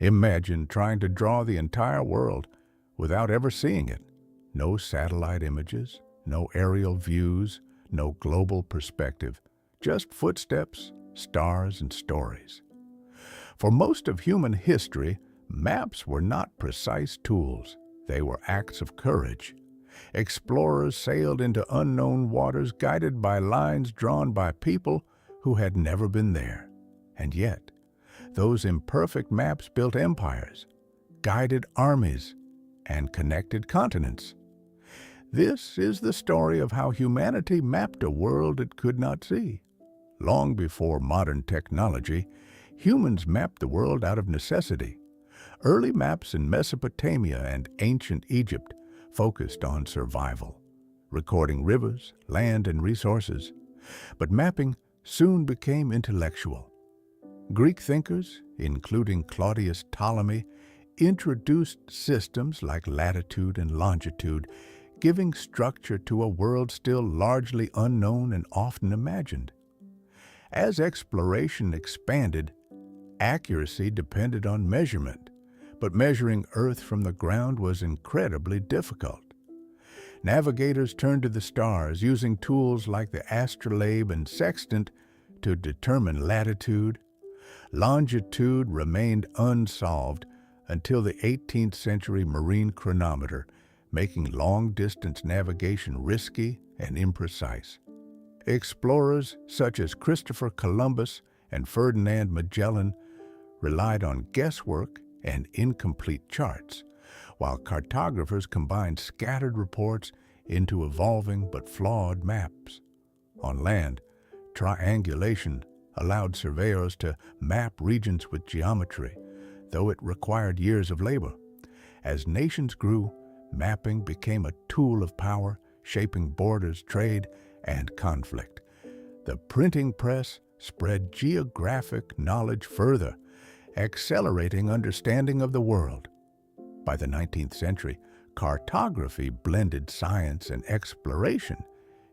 Imagine trying to draw the entire world without ever seeing it. No satellite images, no aerial views, no global perspective, just footsteps, stars, and stories. For most of human history, maps were not precise tools. They were acts of courage. Explorers sailed into unknown waters guided by lines drawn by people who had never been there. And yet, those imperfect maps built empires, guided armies, and connected continents. This is the story of how humanity mapped a world it could not see. Long before modern technology, humans mapped the world out of necessity. Early maps in Mesopotamia and ancient Egypt focused on survival, recording rivers, land, and resources. But mapping soon became intellectual. Greek thinkers, including Claudius Ptolemy, introduced systems like latitude and longitude, giving structure to a world still largely unknown and often imagined. As exploration expanded, accuracy depended on measurement, but measuring Earth from the ground was incredibly difficult. Navigators turned to the stars, using tools like the astrolabe and sextant to determine latitude. Longitude remained unsolved until the 18th century marine chronometer, making long-distance navigation risky and imprecise. Explorers such as Christopher Columbus and Ferdinand Magellan relied on guesswork and incomplete charts, while cartographers combined scattered reports into evolving but flawed maps. On land, triangulation allowed surveyors to map regions with geometry, though it required years of labor. As nations grew, mapping became a tool of power, shaping borders, trade, and conflict. The printing press spread geographic knowledge further, accelerating understanding of the world. By the 19th century, cartography blended science and exploration,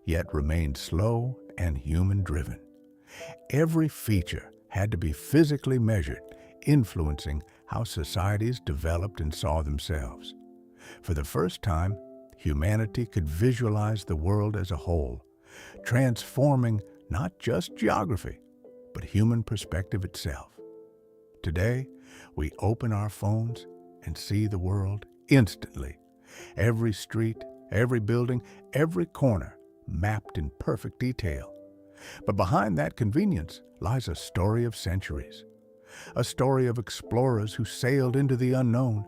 yet remained slow and human-driven. Every feature had to be physically measured, influencing how societies developed and saw themselves. For the first time, humanity could visualize the world as a whole, transforming not just geography, but human perspective itself. Today, we open our phones and see the world instantly. Every street, every building, every corner mapped in perfect detail. But behind that convenience lies a story of centuries, a story of explorers who sailed into the unknown,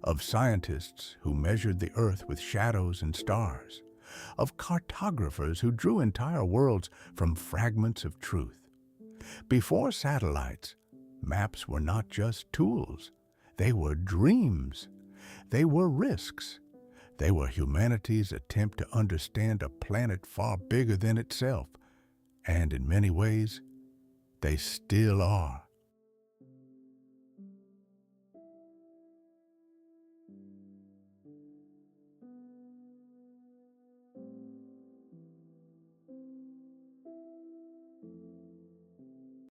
of scientists who measured the earth with shadows and stars, of cartographers who drew entire worlds from fragments of truth. Before satellites, maps were not just tools. They were dreams. They were risks. They were humanity's attempt to understand a planet far bigger than itself. And in many ways, they still are.